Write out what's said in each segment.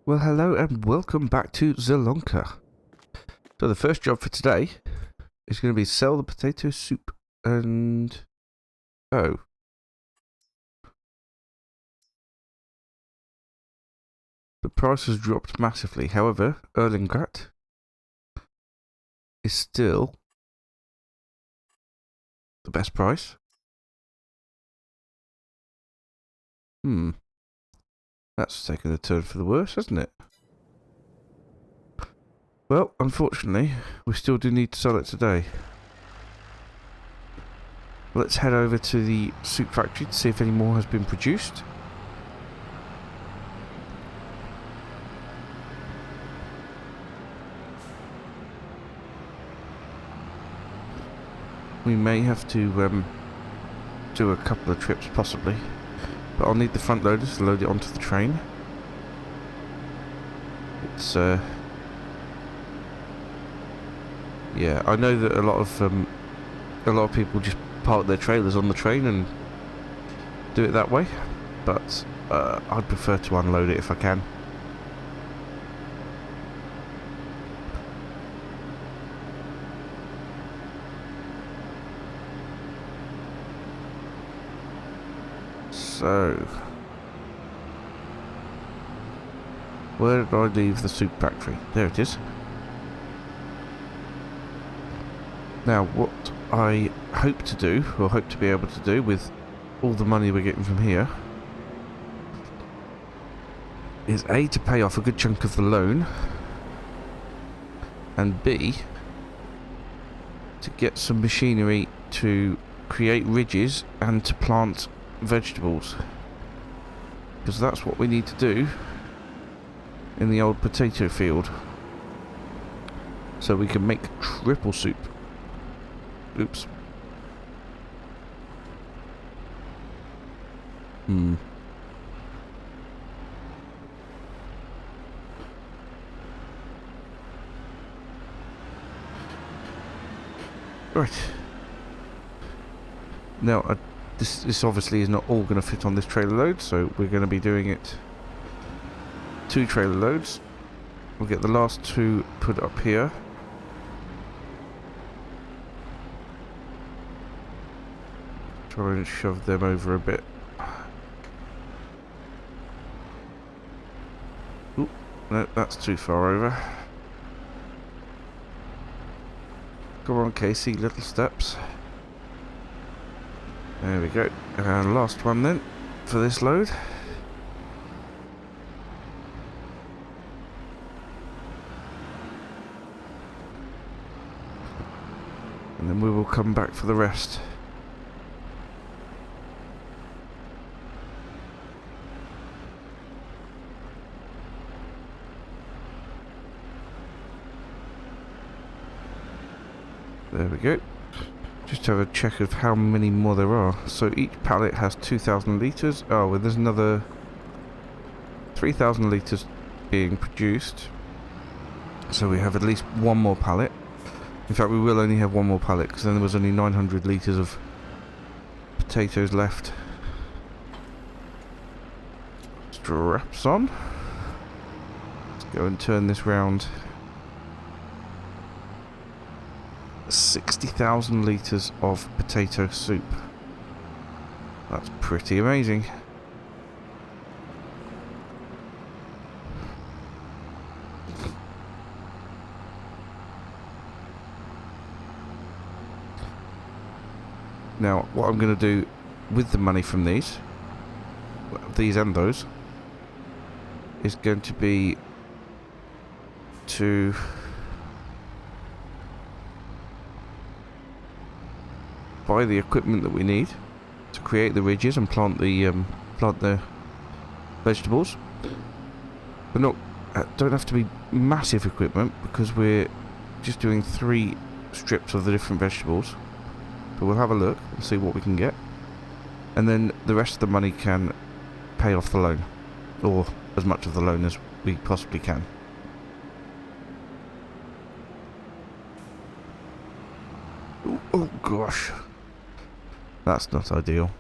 Well, hello and welcome back to Zielonka. So the first job for today is going to be sell the potato soup and... Oh. The price has dropped massively. However, Erlingrat is still the best price. That's taken a turn for the worse, hasn't it? Well, unfortunately, we still do need to sell it today. Let's head over to the soup factory to see if any more has been produced. We may have to do a couple of trips, possibly. But I'll need the front loaders to load it onto the train. It's, yeah, I know that a lot of people just park their trailers on the train and do it that way, but I'd prefer to unload it if I can. So, where did I leave the soup factory? There it is. Now, what I hope to do, or hope to be able to do with all the money we're getting from here, is A, to pay off a good chunk of the loan, and B, to get some machinery to create ridges and to plant vegetables, because that's what we need to do in the old potato field, so we can make triple soup. Oops. Right. Now, this obviously is not all going to fit on this trailer load, so we're going to be doing it 2 trailer loads. We'll get the last 2 put up here. Try and shove them over a bit. Oop, no, that's too far over. Come on, Casey, little steps. There we go. And last one then, for this load. And then we will come back for the rest. There we go. Just have a check of how many more there are. So each pallet has 2,000 litres. Oh, well, there's another 3,000 litres being produced. So we have at least one more pallet. In fact, we will only have one more pallet, because then there was only 900 litres of potatoes left. Straps on. Let's go and turn this round. 60,000 litres of potato soup. That's pretty amazing. Now, what I'm going to do with the money from these and those, is going to be to buy the equipment that we need to create the ridges and plant the vegetables. But don't have to be massive equipment, because we're just doing 3 strips of the different vegetables. But we'll have a look and see what we can get, and then the rest of the money can pay off the loan, or as much of the loan as we possibly can. Oh gosh, that's not ideal.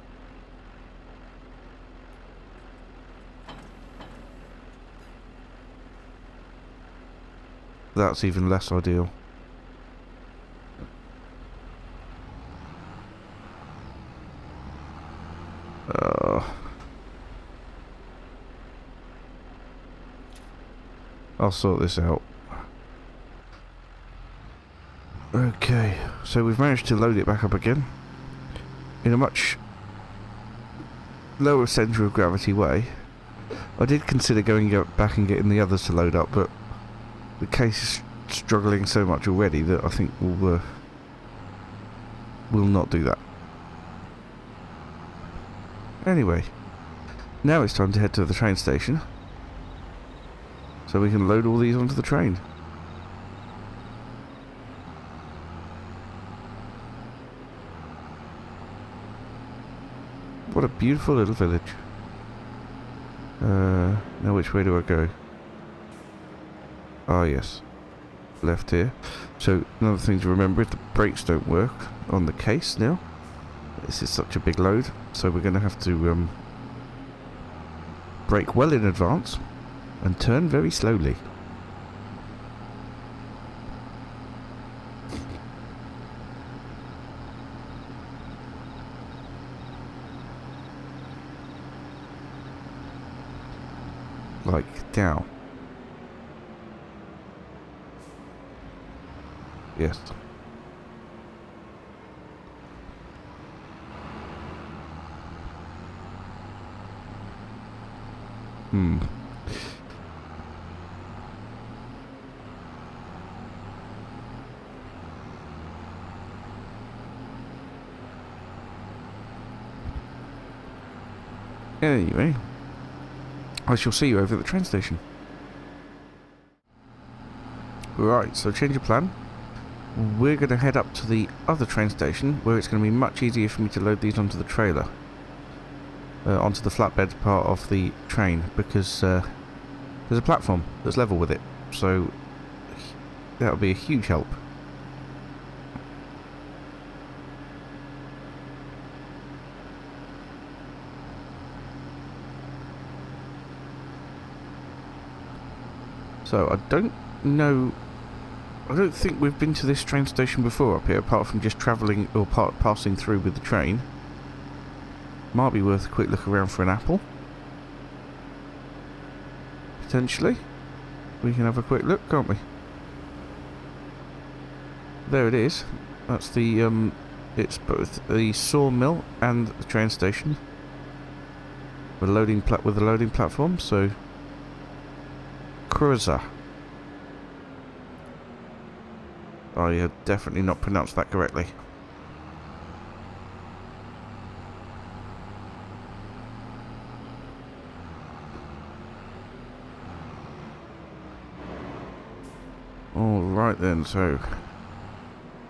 that's even less ideal. I'll sort this out. Okay, so we've managed to load it back up again in a much lower centre of gravity way. I did consider going back and getting the others to load up, but the case is struggling so much already that I think we'll not do that. Anyway, now it's time to head to the train station so we can load all these onto the train. What a beautiful little village. Now which way do I go? Ah, yes. Left here. So, another thing to remember, if the brakes don't work on the case now, this is such a big load, so we're going to have to brake well in advance and turn very slowly. Like down. Yes. Anyway, I shall see you over at the train station. Right, so change of plan. We're going to head up to the other train station, where it's going to be much easier for me to load these onto the trailer. Onto the flatbed part of the train, because there's a platform that's level with it. So that'll be a huge help. So I don't think we've been to this train station before up here, apart from just travelling or passing through with the train. Might be worth a quick look around for an apple. Potentially. We can have a quick look, can't we? There it is. That's the, it's both the sawmill and the train station. With the loading platform, so... Cruiser. I have definitely not pronounced that correctly. Alright then, so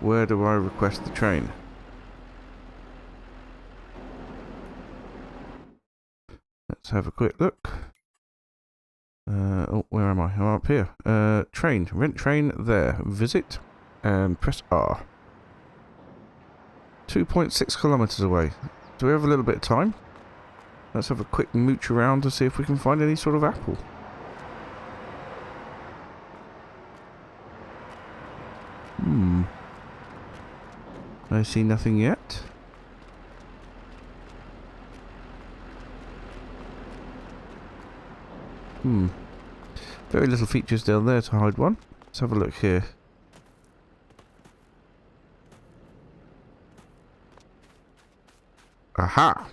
where do I request the train? Let's have a quick look. Oh, where am I? I'm up here. Train. Rent train there. Visit. And press R. 2.6 kilometres away. Do we have a little bit of time? Let's have a quick mooch around to see if we can find any sort of apple. I see nothing yet. Very little features down there to hide one. Let's have a look here. Aha!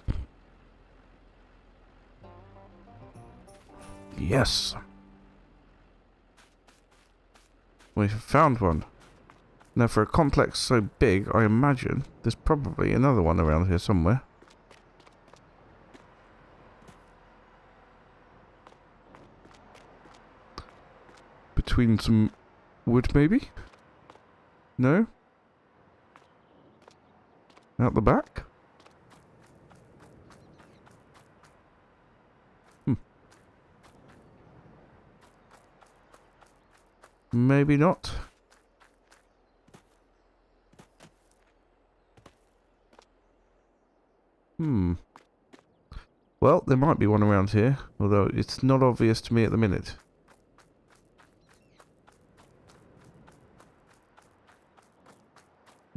Yes! We have found one. Now for a complex so big, I imagine there's probably another one around here somewhere. Between some wood, maybe? No? Out the back? Maybe not. Well, there might be one around here, although it's not obvious to me at the minute.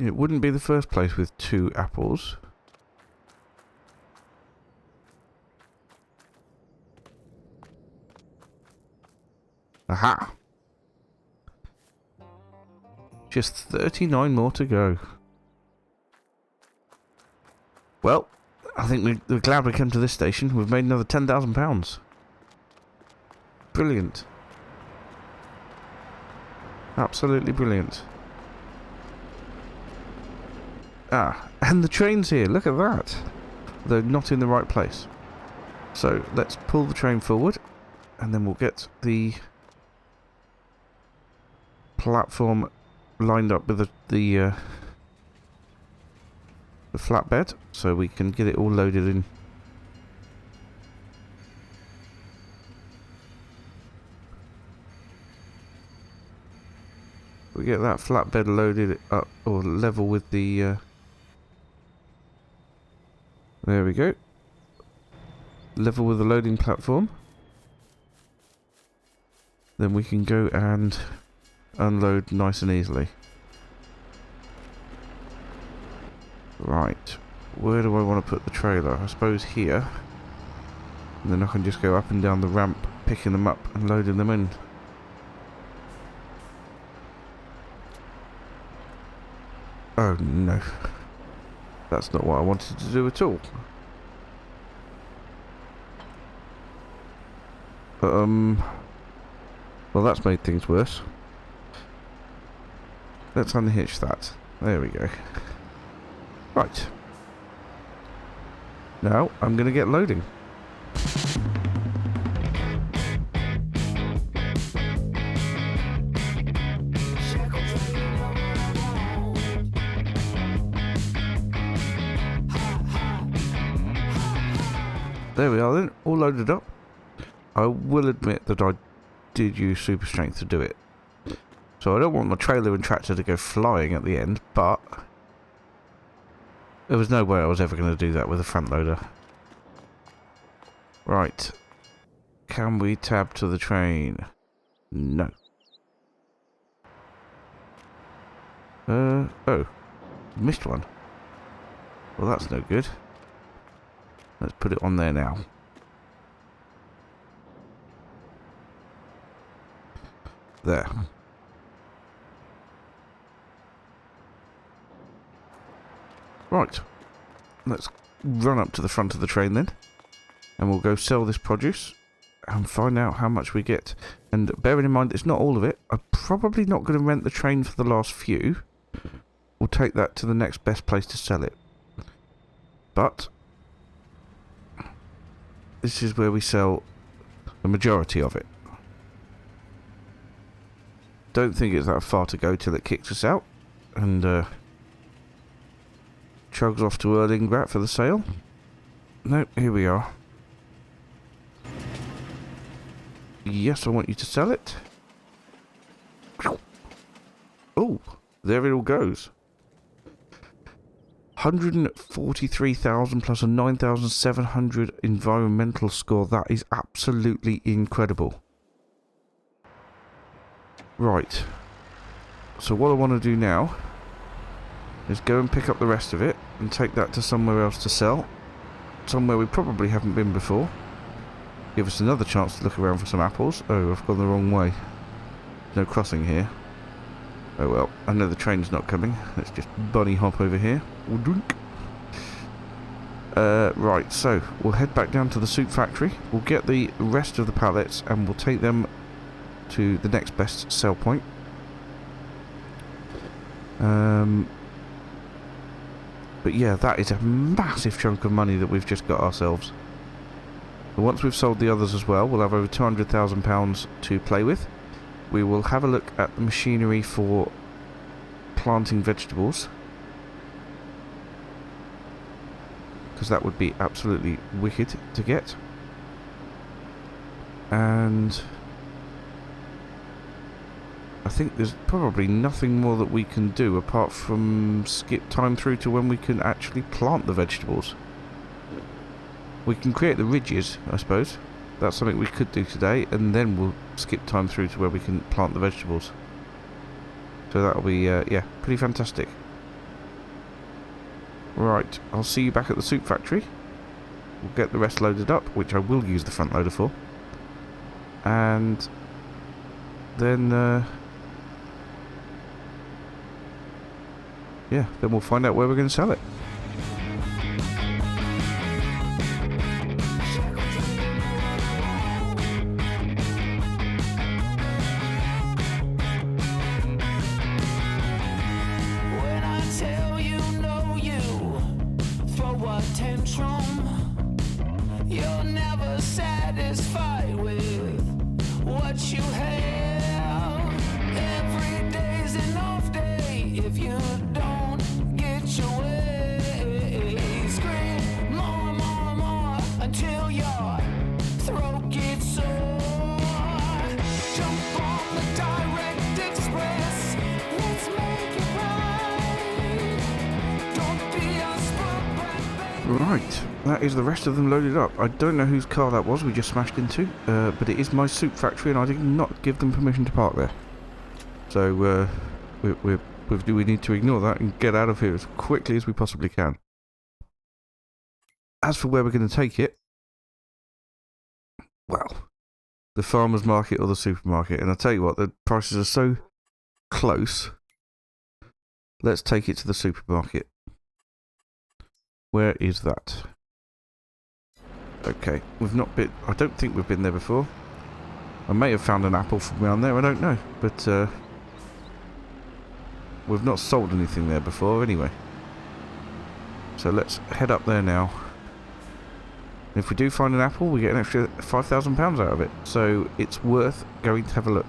It wouldn't be the first place with 2 apples. Aha! Just 39 more to go. Well, I think we're glad we came to this station. We've made another £10,000. Brilliant. Absolutely brilliant. Ah, and the train's here. Look at that. They're not in the right place. So let's pull the train forward, and then we'll get the platform lined up with the flatbed, so we can get it all loaded in. We get that flatbed loaded up or level with the there we go, level with the loading platform, then we can go and unload nice and easily. Right, where do I want to put the trailer? I suppose here, and then I can just go up and down the ramp picking them up and loading them in. Oh no, that's not what I wanted to do at all. Well, that's made things worse. Let's unhitch that. There we go. Right. Now, I'm going to get loading. There we are then, all loaded up. I will admit that I did use super strength to do it. So I don't want my trailer and tractor to go flying at the end, but there was no way I was ever going to do that with a front loader. Right. Can we tab to the train? No. Oh. Missed one. Well, that's no good. Let's put it on there now. There. Right. Let's run up to the front of the train then. And we'll go sell this produce and find out how much we get. And bearing in mind, it's not all of it. I'm probably not going to rent the train for the last few. We'll take that to the next best place to sell it. But this is where we sell the majority of it. Don't think it's that far to go till it kicks us out and chugs off to Erlingrat for the sale. Nope, here we are. Yes, I want you to sell it. Oh, there it all goes. 143,000 plus a 9,700 environmental score. That is absolutely incredible. Right. So what I want to do now is go and pick up the rest of it and take that to somewhere else to sell. Somewhere we probably haven't been before. Give us another chance to look around for some apples. Oh, I've gone the wrong way. No crossing here. Oh well, I know the train's not coming. Let's just bunny hop over here. Right, so we'll head back down to the soup factory. We'll get the rest of the pallets and we'll take them to the next best sell point. But yeah, that is a massive chunk of money that we've just got ourselves. But once we've sold the others as well, we'll have over £200,000 to play with. We will have a look at the machinery for planting vegetables, because that would be absolutely wicked to get. And I think there's probably nothing more that we can do apart from skip time through to when we can actually plant the vegetables. We can create the ridges, I suppose. That's something we could do today, and then we'll skip time through to where we can plant the vegetables. So that'll be, yeah, pretty fantastic. Right, I'll see you back at the soup factory. We'll get the rest loaded up, which I will use the front loader for. And then, yeah, then we'll find out where we're going to sell it. You're never satisfied with what you have. Every day's an off day if you don't get your way. Scream more, more, more until your throat gets sore. Jump on the direct express. Let's make it right. Don't be a spoiled brat, baby. Right, that is the rest of them loaded up. I don't know whose car that was we just smashed into, but it is my soup factory and I did not give them permission to park there. So we need to ignore that and get out of here as quickly as we possibly can. As for where we're going to take it, well, the farmer's market or the supermarket. And I'll tell you what, the prices are so close. Let's take it to the supermarket. Where is that? Okay, we've not been... I don't think we've been there before. I may have found an apple from around there, I don't know. But, we've not sold anything there before anyway. So let's head up there now. And if we do find an apple, we get an extra £5,000 out of it. So it's worth going to have a look.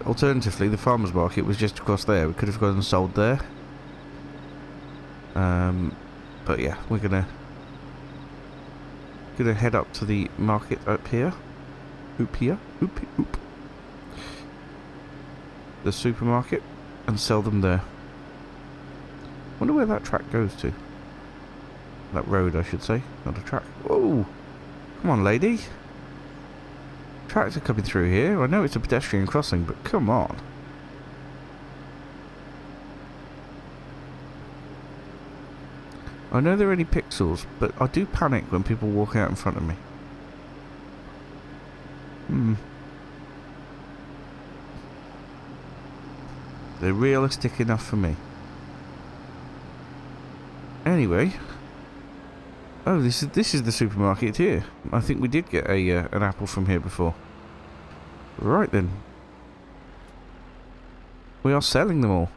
Alternatively, the farmer's market was just across there. We could have gone and sold there. But yeah, we're gonna head up to the market up here. Oop. The supermarket and sell them there. Wonder where that track goes to. That road, I should say, not a track. Whoa! Come on, lady. Tractor coming through here. I know it's a pedestrian crossing, but come on. I know they're only pixels, but I do panic when people walk out in front of me. They're realistic enough for me. Anyway. Oh, this is the supermarket here. I think we did get an apple from here before. Right then. We are selling them all.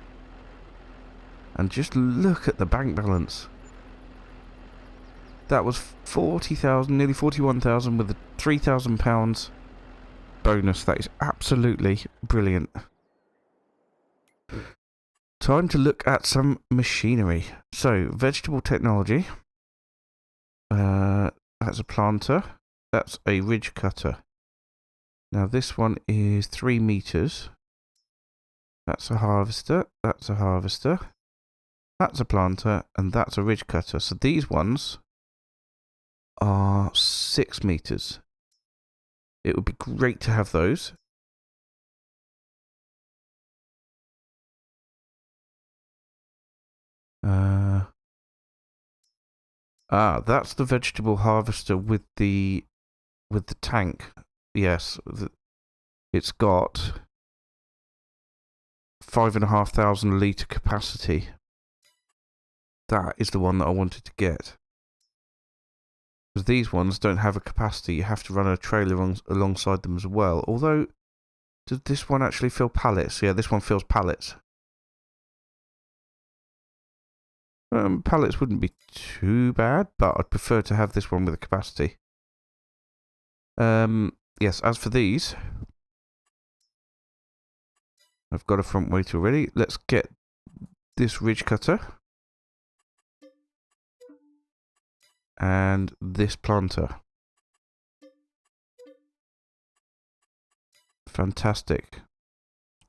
And just look at the bank balance. That was 40,000, nearly 41,000 with a £3,000 bonus. That is absolutely brilliant. Time to look at some machinery. So, vegetable technology. That's a planter. That's a ridge cutter. Now this one is 3 meters. That's a harvester. That's a harvester. That's a planter. And that's a ridge cutter. So these ones are 6 meters. It would be great to have those. That's the vegetable harvester with the tank. Yes, it's got 5,500 litre capacity. That is the one that I wanted to get. Because these ones don't have a capacity. You have to run a trailer alongside them as well. Although, does this one actually fill pallets? Yeah, this one fills pallets. Pallets wouldn't be too bad, but I'd prefer to have this one with a capacity. Yes, as for these, I've got a front weight already. Let's get this ridge cutter. And this planter. Fantastic.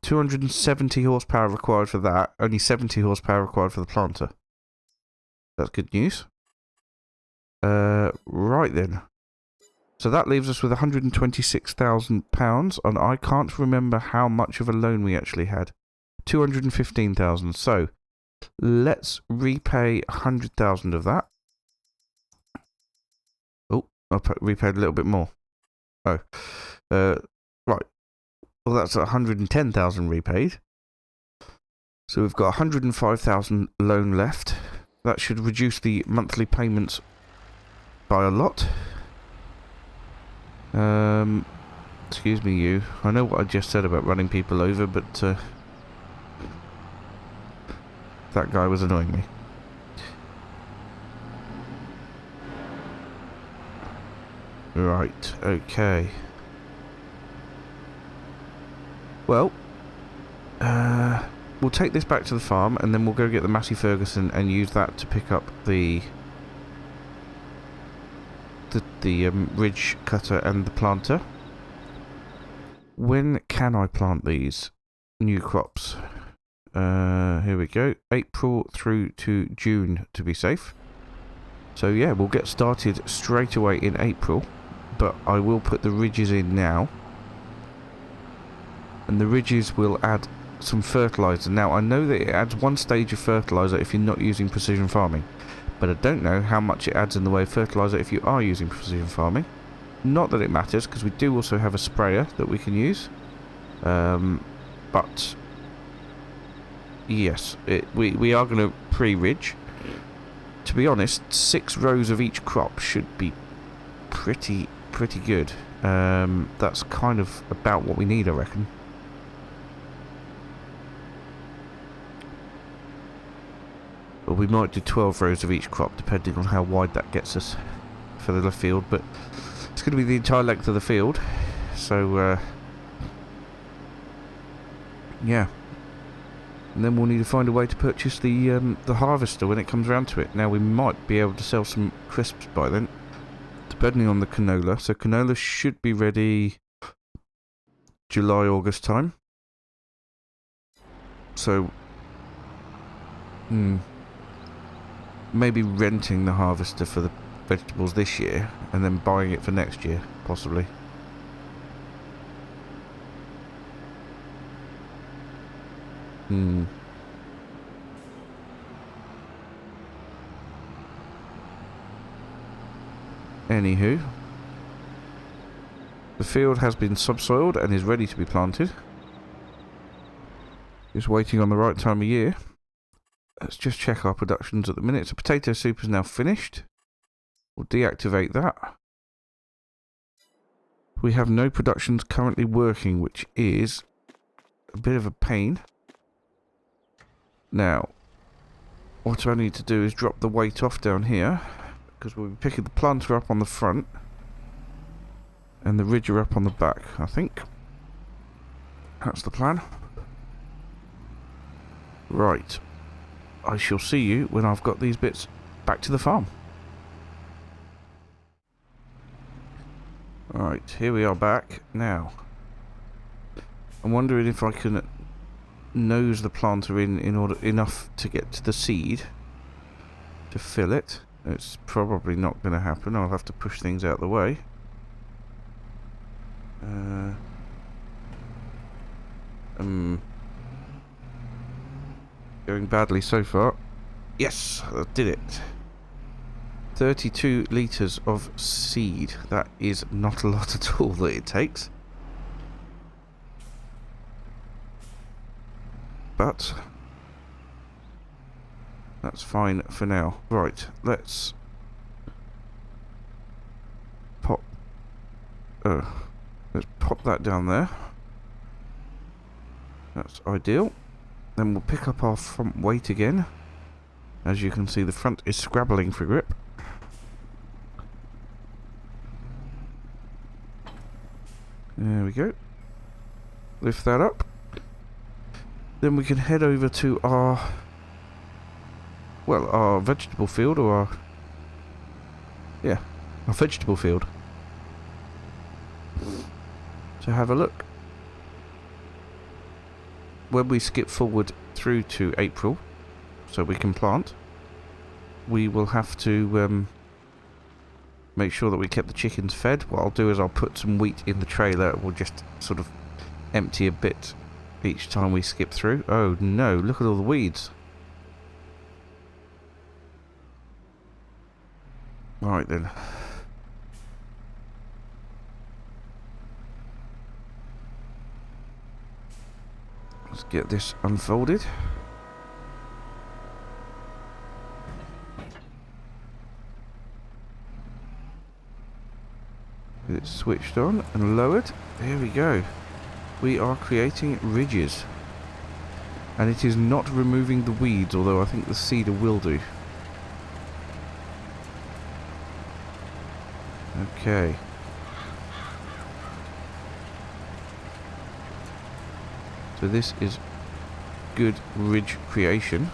270 horsepower required for that. Only 70 horsepower required for the planter. That's good news. Right then. So that leaves us with £126,000, and I can't remember how much of a loan we actually had. 215,000. So let's repay 100,000 of that. Oh, I repaid a little bit more. Oh, right. Well, that's 110,000 repaid. So we've got 105,000 loan left. That should reduce the monthly payments by a lot. Excuse me, you. I know what I just said about running people over, but that guy was annoying me. Right, okay. Well, we'll take this back to the farm, and then we'll go get the Massey Ferguson and use that to pick up the ridge cutter and the planter. When can I plant these new crops? Here we go. April through to June to be safe. So yeah, we'll get started straight away in April, but I will put the ridges in now. And the ridges will add some fertiliser. Now I know that it adds one stage of fertiliser if you're not using precision farming, but I don't know how much it adds in the way of fertiliser if you are using precision farming. Not that it matters, because we do also have a sprayer that we can use. But yes, we are going to pre-ridge. To be honest, 6 rows of each crop should be pretty good. That's kind of about what we need, I reckon. Or we might do 12 rows of each crop, depending on how wide that gets us for the field. But it's going to be the entire length of the field. So, yeah. And then we'll need to find a way to purchase the harvester when it comes around to it. Now, we might be able to sell some crisps by then, depending on the canola. So, canola should be ready July, August time. So, maybe renting the harvester for the vegetables this year and then buying it for next year, possibly. Anywho, the field has been subsoiled and is ready to be planted. Just waiting on the right time of year. Let's just check our productions at the minute. So potato soup is now finished. We'll deactivate that. We have no productions currently working, which is a bit of a pain. Now, what I need to do is drop the weight off down here, because we'll be picking the planter up on the front and the ridger up on the back, I think. That's the plan. Right. I shall see you when I've got these bits back to the farm. Right, here we are back. Now, I'm wondering if I can nose the planter in order enough to get to the seed to fill it. It's probably not going to happen. I'll have to push things out of the way. Going badly so far. Yes, I did it. 32 litres of seed. That is not a lot at all that it takes. But that's fine for now. Right, let's pop that down there. That's ideal. Then we'll pick up our front weight again. As you can see, the front is scrabbling for grip. There we go. Lift that up. Then we can head over to our vegetable field, or our vegetable field, to have a look. When we skip forward through to April, so we can plant, we will have to make sure that we kept the chickens fed. What I'll do is I'll put some wheat in the trailer. We'll just sort of empty a bit each time we skip through. Oh no, look at all the weeds. Right then. Let's get this unfolded. It's switched on and lowered. There we go. We are creating ridges. And it is not removing the weeds, although I think the cedar will do. Okay. So this is good ridge creation.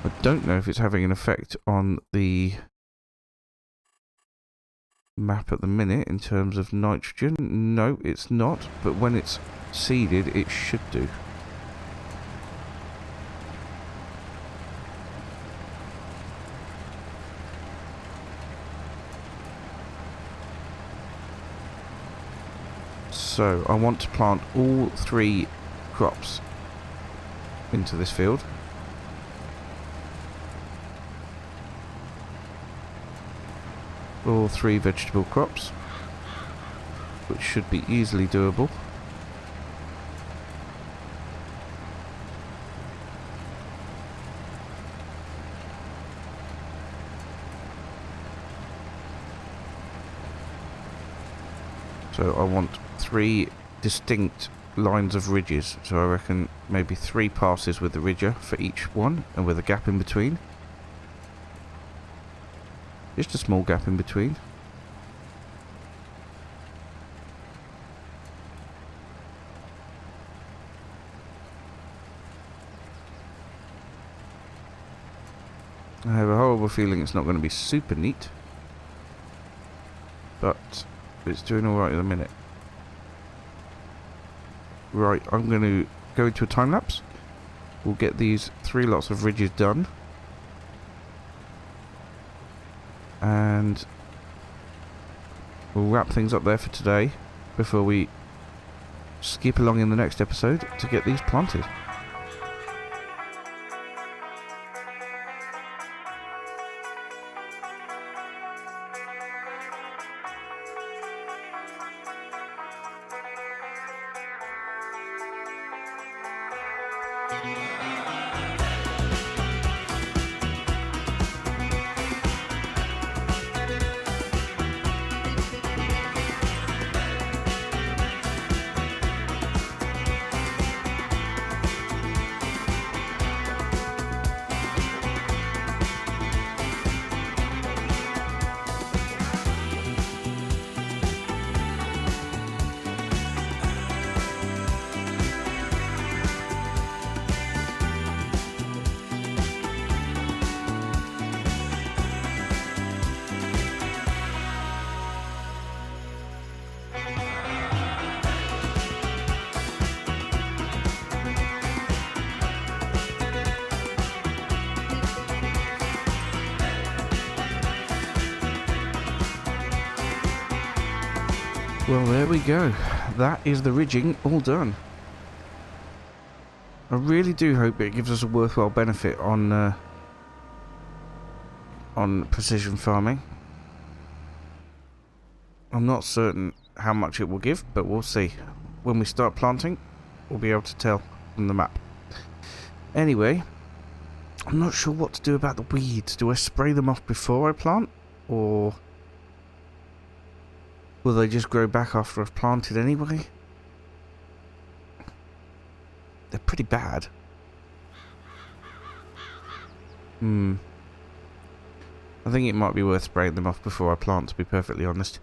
I don't know if it's having an effect on the map at the minute in terms of nitrogen. No, it's not, but when it's seeded it should do. So I want to plant all 3 crops into this field. All 3 vegetable crops, which should be easily doable. So I want 3 distinct lines of ridges, so I reckon maybe 3 passes with the ridger for each one, and with a gap in between. Just a small gap in between. I have a horrible feeling it's not going to be super neat, but it's doing alright in a minute. Right, I'm going to go into a time lapse. We'll get these 3 lots of ridges done. And we'll wrap things up there for today before we skip along in the next episode to get these planted. Well, there we go. That is the ridging all done. I really do hope it gives us a worthwhile benefit on precision farming. I'm not certain how much it will give, but we'll see. When we start planting, we'll be able to tell from the map. Anyway, I'm not sure what to do about the weeds. Do I spray them off before I plant, or will they just grow back after I've planted anyway? They're pretty bad. I think it might be worth spraying them off before I plant, to be perfectly honest.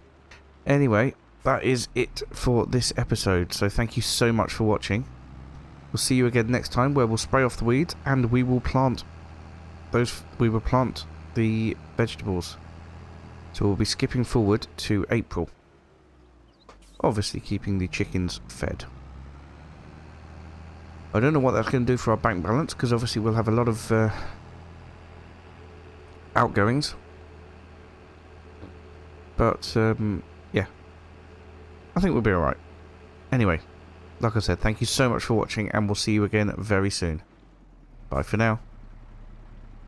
Anyway, that is it for this episode. So thank you so much for watching. We'll see you again next time, where we'll spray off the weeds and we will plant the vegetables. So we'll be skipping forward to April. Obviously keeping the chickens fed. I don't know what that's going to do for our bank balance, because obviously we'll have a lot of outgoings. But, yeah. I think we'll be alright. Anyway, like I said, thank you so much for watching, and we'll see you again very soon. Bye for now.